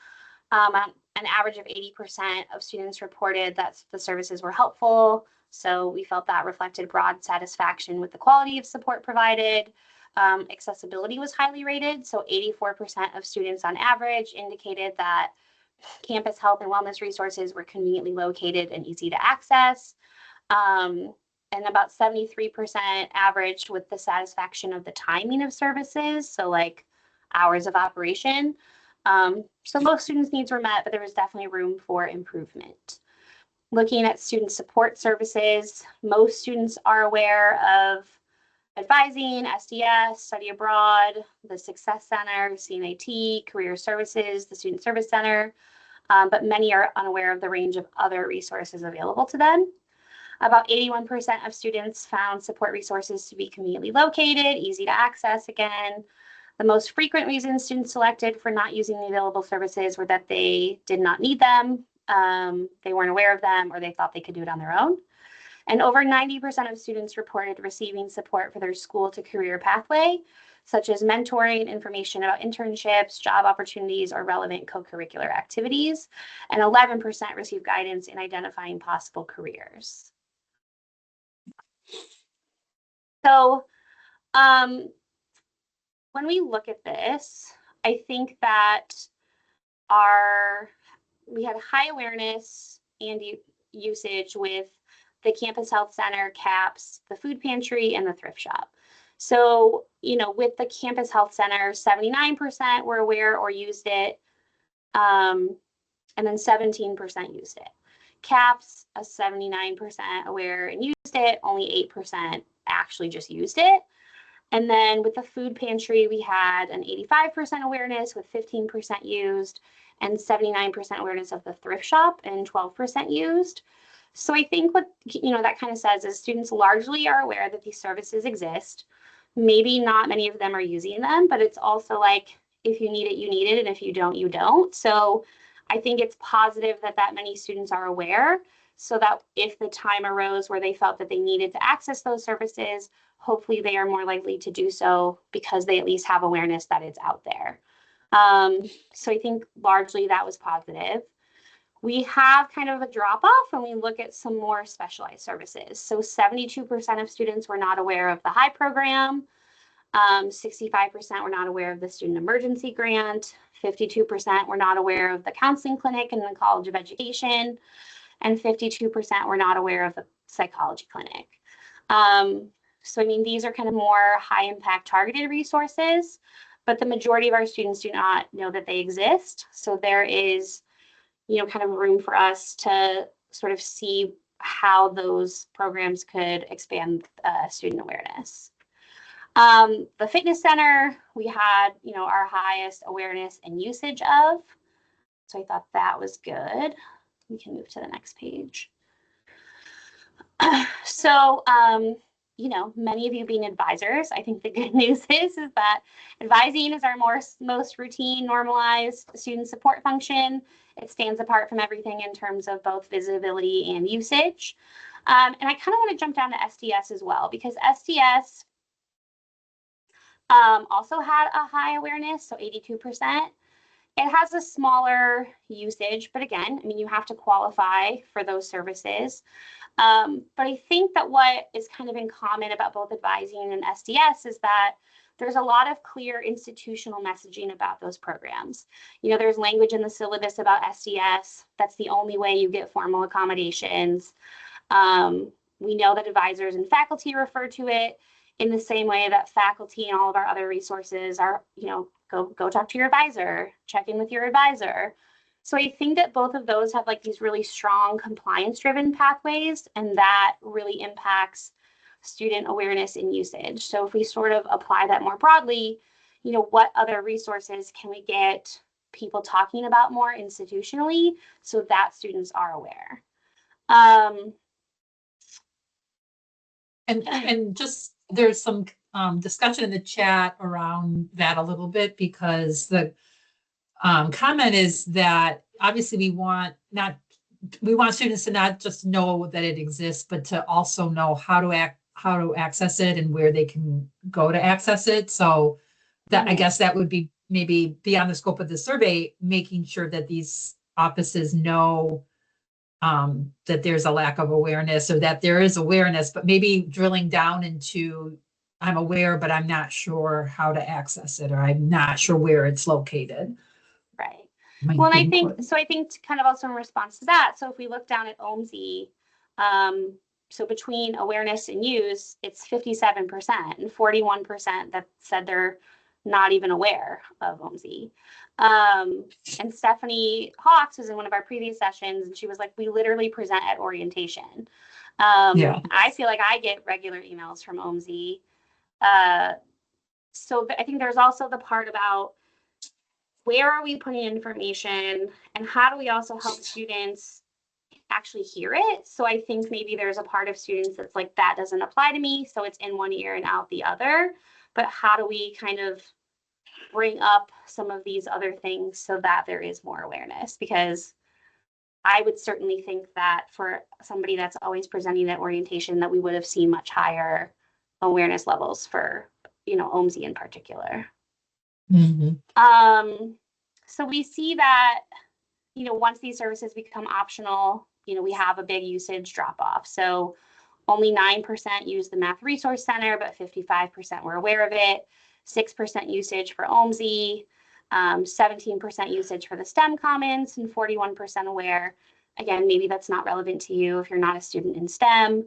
an average of 80% of students reported that the services were helpful. So we felt that reflected broad satisfaction with the quality of support provided. Accessibility was highly rated. So 84% of students on average indicated that campus health and wellness resources were conveniently located and easy to access. And about 73% averaged with the satisfaction of the timing of services. So like hours of operation. So most students' needs were met, but there was definitely room for improvement. Looking at student support services, most students are aware of advising, SDS, study abroad, the Success Center, CNAT, Career Services, the Student Service Center, but many are unaware of the range of other resources available to them. About 81% of students found support resources to be conveniently located, easy to access again. The most frequent reasons students selected for not using the available services were that they did not need them, they weren't aware of them, or they thought they could do it on their own. And over 90% of students reported receiving support for their school to career pathway, such as mentoring, information about internships, job opportunities, or relevant co-curricular activities. And 11% received guidance in identifying possible careers. So, when we look at this, I think that we had high awareness and usage with the campus health center, CAPS, the food pantry, and the thrift shop. So, with the campus health center, 79% were aware or used it, and then 17% used it. CAPS, 79% aware and used it, only 8% actually just used it. And then with the food pantry, we had an 85% awareness with 15% used and 79% awareness of the thrift shop and 12% used. So I think what that kind of says is students largely are aware that these services exist. Maybe not many of them are using them, but it's also like if you need it, you need it, and if you don't, you don't. So I think it's positive that many students are aware, so that if the time arose where they felt that they needed to access those services, hopefully they are more likely to do so because they at least have awareness that it's out there. So I think largely that was positive. We have kind of a drop off when we look at some more specialized services. So 72% of students were not aware of the HIGH program. 65% were not aware of the student emergency grant. 52% were not aware of the counseling clinic and the College of Education. And 52% were not aware of the psychology clinic. So, I mean, these are kind of more high impact targeted resources, but the majority of our students do not know that they exist. So there is, kind of room for us to sort of see how those programs could expand student awareness. The fitness center, we had, our highest awareness and usage of. So I thought that was good. We can move to the next page. So, many of you being advisors, I think the good news is that advising is our most routine, normalized student support function. It stands apart from everything in terms of both visibility and usage. And I kind of want to jump down to SDS as well, because SDS also had a high awareness, so 82%. It has a smaller usage, but again, I mean, you have to qualify for those services. But I think that what is kind of in common about both advising and SDS is that there's a lot of clear institutional messaging about those programs. There's language in the syllabus about SDS. That's the only way you get formal accommodations. We know that advisors and faculty refer to it in the same way that faculty and all of our other resources are, go talk to your advisor, check in with your advisor. So I think that both of those have like these really strong compliance-driven pathways, and that really impacts student awareness and usage. So if we sort of apply that more broadly, what other resources can we get people talking about more institutionally so that students are aware? And just there's some discussion in the chat around that a little bit, because the comment is that obviously we want not we want students to not just know that it exists, but to also know how to access it and where they can go to access it. So that, I guess that would be maybe beyond the scope of the survey, making sure that these offices know that there's a lack of awareness, or that there is awareness, but maybe drilling down into, I'm aware, but I'm not sure how to access it, or I'm not sure where it's located. Right. Might Well, and be I think, important. so I think to kind of also in response to that, so if we look down at OMSI, so between awareness and use, it's 57% and 41% that said they're not even aware of OMSI. And Stephanie Hawks was in one of our previous sessions, and she was like, we literally present at orientation. Yeah. I feel like I get regular emails from OMSI. So I think there's also the part about where are we putting information, and how do we also help students actually hear it? So I think maybe there's a part of students that's like, that doesn't apply to me, so it's in one ear and out the other. But how do we kind of bring up some of these other things so that there is more awareness? Because I would certainly think that for somebody that's always presenting at orientation, that we would have seen much higher awareness levels for, OMSI in particular. So we see that, once these services become optional, we have a big usage drop off. So only 9% use the Math Resource Center, but 55% were aware of it. 6% usage for OMSI, 17% usage for the STEM Commons, and 41% aware. Again, maybe that's not relevant to you if you're not a student in STEM.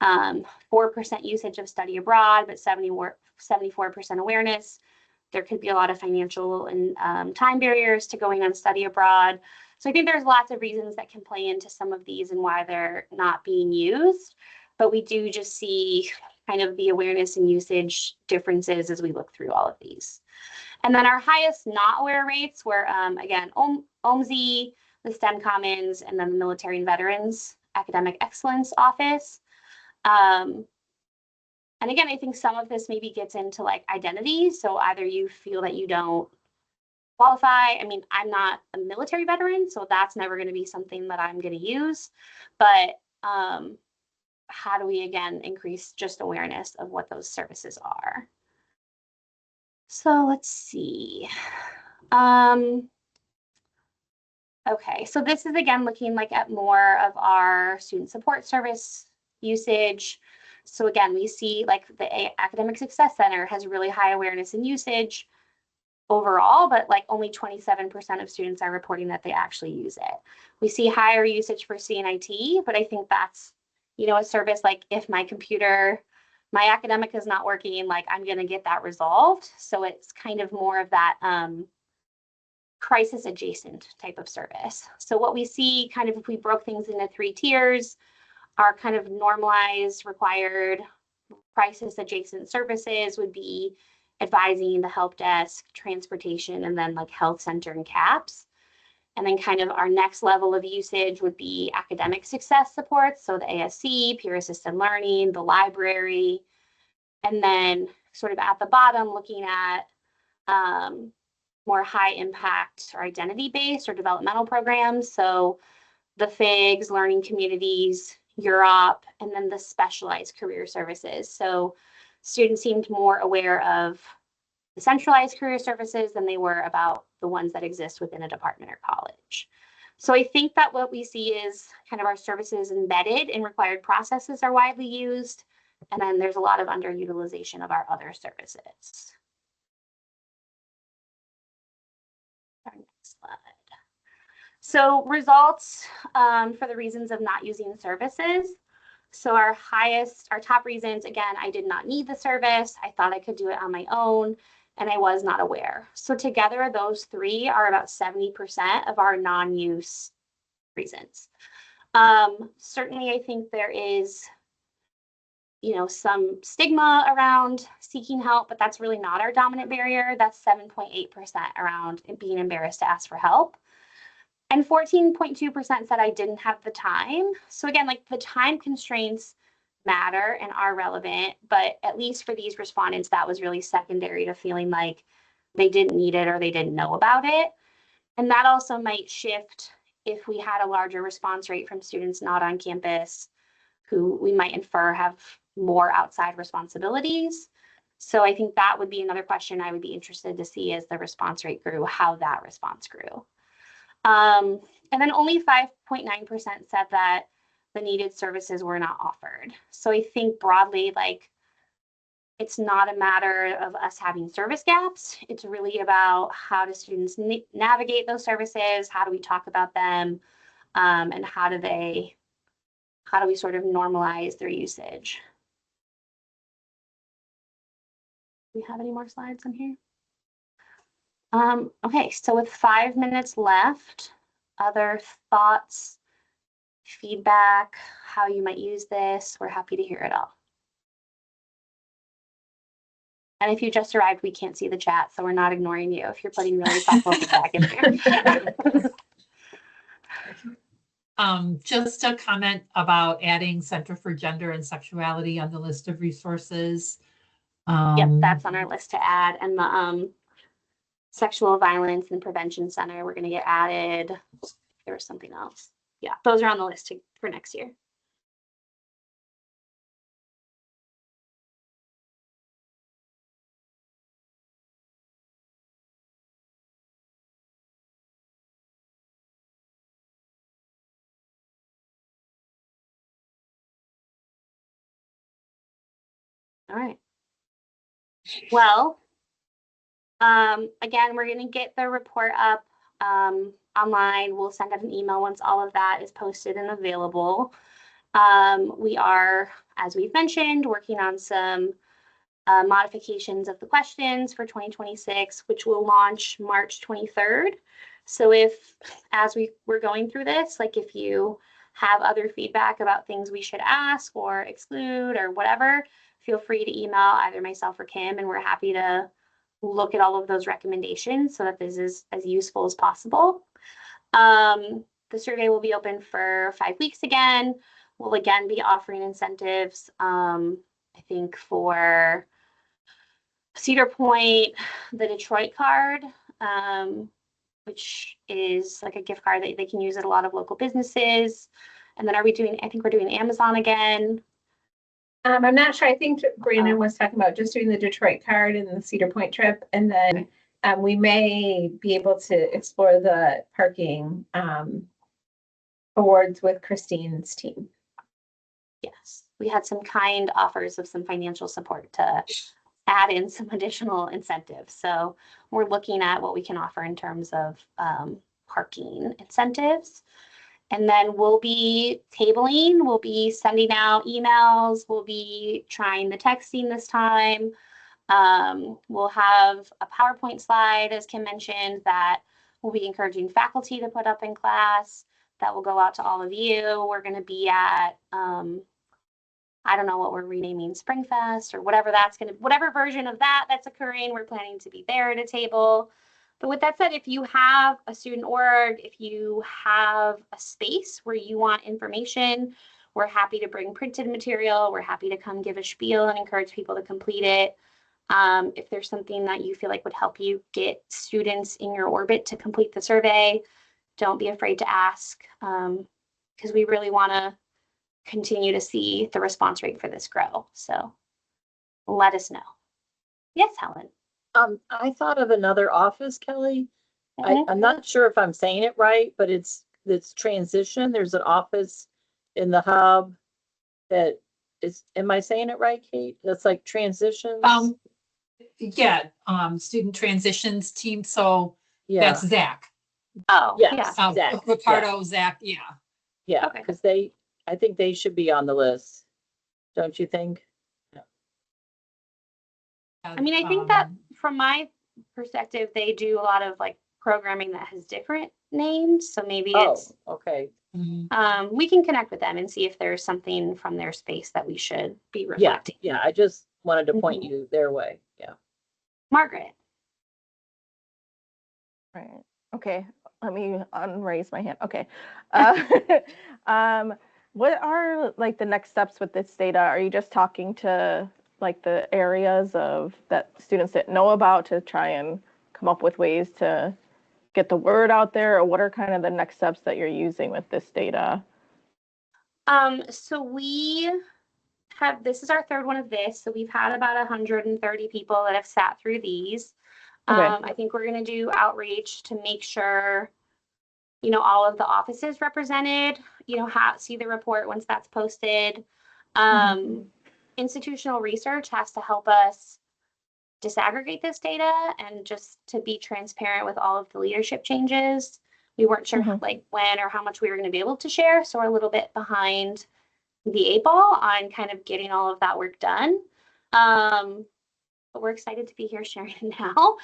4% usage of study abroad, but 74% awareness. There could be a lot of financial and time barriers to going on study abroad. So I think there's lots of reasons that can play into some of these and why they're not being used. But we do just see kind of the awareness and usage differences as we look through all of these. And then our highest not aware rates were, again, OMSI, the STEM Commons, and then the Military and Veterans Academic Excellence Office. And again, I think some of this maybe gets into like identity. So either you feel that you don't qualify. I mean, I'm not a military veteran, so that's never going to be something that I'm going to use. But how do we, again, increase just awareness of what those services are? So let's see. Okay, so this is again looking like at more of our student support service usage. So again, we see like the Academic Success Center has really high awareness and usage overall, but like only 27% of students are reporting that they actually use it. We see higher usage for CNIT, but I think that's, a service like if my academic is not working, like I'm going to get that resolved. So it's kind of more of that crisis adjacent type of service. So what we see kind of if we broke things into 3 tiers, our kind of normalized required crisis adjacent services would be advising, the help desk, transportation, and then like health center and CAPS. And then kind of our next level of usage would be academic success supports. So the ASC, peer assisted learning, the library, and then sort of at the bottom looking at more high impact or identity based or developmental programs. So the FIGs, learning communities, Europe, and then the specialized career services. So students seemed more aware of the centralized career services than they were about the ones that exist within a department or college. So I think that what we see is kind of our services embedded in required processes are widely used, and then there's a lot of underutilization of our other services. Our next slide. So results for the reasons of not using services. So our top reasons, again, I did not need the service. I thought I could do it on my own, and I was not aware. So together, those 3 are about 70% of our non-use reasons. Certainly, I think there is, some stigma around seeking help, but that's really not our dominant barrier. That's 7.8% around being embarrassed to ask for help. And 14.2% said I didn't have the time. So again, like the time constraints matter and are relevant, but at least for these respondents, that was really secondary to feeling like they didn't need it or they didn't know about it. And that also might shift if we had a larger response rate from students not on campus who we might infer have more outside responsibilities. So I think that would be another question I would be interested to see as the response rate grew, how that response grew. And then only 5.9% said that the needed services were not offered. So I think broadly, like, it's not a matter of us having service gaps. It's really about how do students navigate those services? How do we talk about them? And how do we sort of normalize their usage? Do we have any more slides on here? Okay, so with 5 minutes left, other thoughts, feedback, how you might use this, we're happy to hear it all. And if you just arrived, we can't see the chat, so we're not ignoring you if you're putting really thoughtful feedback in there. Just a comment about adding Center for Gender and Sexuality on the list of resources. Yep, that's on our list to add. And the Sexual Violence and Prevention Center, we're going to get added. There was something else. Yeah, those are on the list for next year. All right. Well, again, we're going to get the report up online. We'll send out an email once all of that is posted and available. We are, as we've mentioned, working on some modifications of the questions for 2026, which will launch March 23rd. So if, as we're going through this, like if you have other feedback about things we should ask or exclude or whatever, feel free to email either myself or Kim, and we're happy to look at all of those recommendations so that this is as useful as possible. The survey will be open for 5 weeks again. We'll again be offering incentives, I think for Cedar Point, the Detroit card, which is like a gift card that they can use at a lot of local businesses. And then I think we're doing Amazon again. I'm not sure. I think Brandon was talking about just doing the Detroit card and the Cedar Point trip. And then we may be able to explore the parking awards with Christine's team. Yes, we had some kind offers of some financial support to add in some additional incentives. So we're looking at what we can offer in terms of parking incentives. And then we'll be tabling, we'll be sending out emails, we'll be trying the texting this time. We'll have a PowerPoint slide, as Kim mentioned, that we'll be encouraging faculty to put up in class. That will go out to all of you. We're going to be at, I don't know what we're renaming, Springfest or whatever whatever version of that's occurring, we're planning to be there at a table. But with that said, if you have a student org, if you have a space where you want information, we're happy to bring printed material. We're happy to come give a spiel and encourage people to complete it. If there's something that you feel like would help you get students in your orbit to complete the survey, don't be afraid to ask, because we really want to continue to see the response rate for this grow. So let us know. Yes, Helen. I thought of another office, Kelly. I'm not sure if I'm saying it right, but it's transition. There's an office in the hub that is, am I saying it right, Kate? That's like transitions? Yeah, student transitions team. So Yeah, that's Zach. Oh, yes, yeah. Zach. Ricardo, Zach, yeah. Yeah, Okay. because I think they should be on the list. Don't you think? I mean, I think that from my perspective, they do a lot of like programming that has different names. So maybe it's, okay. we can connect with them and see if there's something from their space that we should be reflecting. Yeah, I just wanted to point you their way. Yeah. Margaret. Right. Okay. Let me unraise my hand. Okay. What are like the next steps with this data? Are you just talking to like the areas of that students didn't know about to try and come up with ways to get the word out there, or what are kind of the next steps that you're using with this data? So we have, this is our third one of this. So we've had about 130 people that have sat through these. Okay. I think we're going to do outreach to make sure, you know, all of the offices represented, you know, see the report once that's posted. Institutional research has to help us disaggregate this data and just to be transparent with all of the leadership changes. We weren't sure like when or how much we were going to be able to share. So we're a little bit behind the 8 ball on kind of getting all of that work done. But we're excited to be here sharing it now.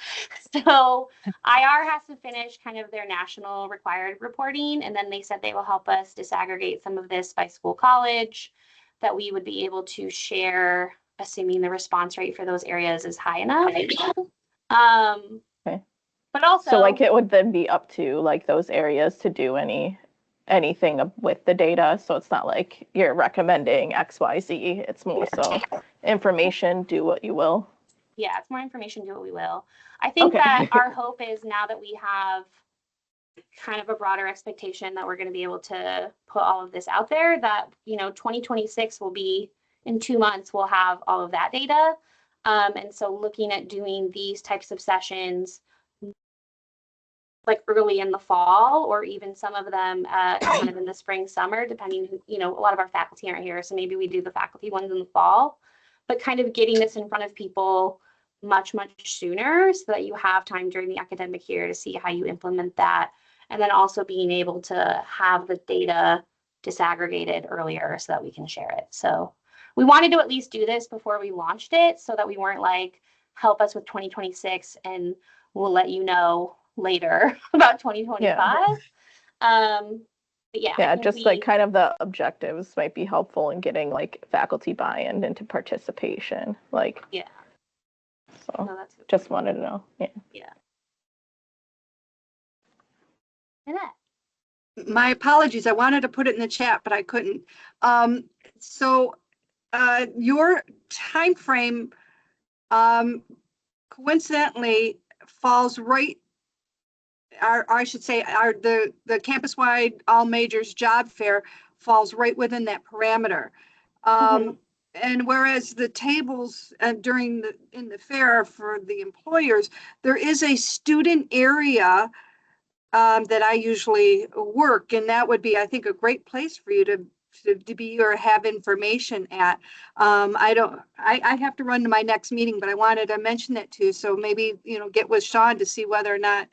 So IR has to finish kind of their national required reporting, and then they said they will help us disaggregate some of this by school college that we would be able to share, assuming the response rate for those areas is high enough. Okay. But also, So like it would then be up to like those areas to do anything with the data. So it's not like you're recommending XYZ. It's more so information, do what you will. yeah, it's more information, do what we will. I think that our hope is now that we have kind of a broader expectation that we're going to be able to put all of this out there, that, you know, 2026 will be, in 2 months, we'll have all of that data. And so looking at doing these types of sessions like early in the fall, or even some of them kind of in the spring, summer, depending, you know, a lot of our faculty aren't here. So maybe we do the faculty ones in the fall, but kind of getting this in front of people much sooner so that you have time during the academic year to see how you implement that. And then also being able to have the data disaggregated earlier so that we can share it. So we wanted to at least do this before we launched it so that we weren't like, help us with 2026 and we'll let you know later about 2025. But yeah, just like kind of the objectives might be helpful in getting like faculty buy-in into participation. Like, yeah. So No, that's good. just wanted to know. Yeah. And that. My apologies. I wanted to put it in the chat, but I couldn't. Your time frame coincidentally falls right, or I should say, the campus-wide all majors job fair falls right within that parameter. And whereas the tables in the fair for the employers, there is a student area that I usually work, and that would be, I think, a great place for you to be or have information at. I have to run to my next meeting, but I wanted to mention that too. So maybe, you know, get with Sean to see whether or not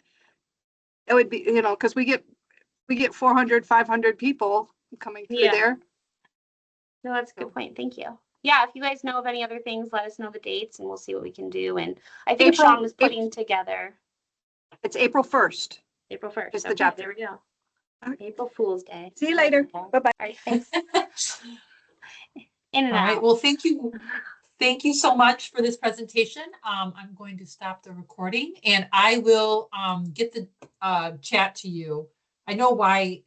it would be, you know, because we get 400, 500 people coming through there. No, that's a good point. Thank you. Yeah, if you guys know of any other things, let us know the dates and we'll see what we can do. And I think Sean was putting together. It's April 1st. April 1st. It's the job. There we go. Okay. April Fool's Day. See you later. Bye-bye. All right, thanks. In and All out. right, well, thank you. Thank you so much for this presentation. I'm going to stop the recording and I will get the chat to you. I know why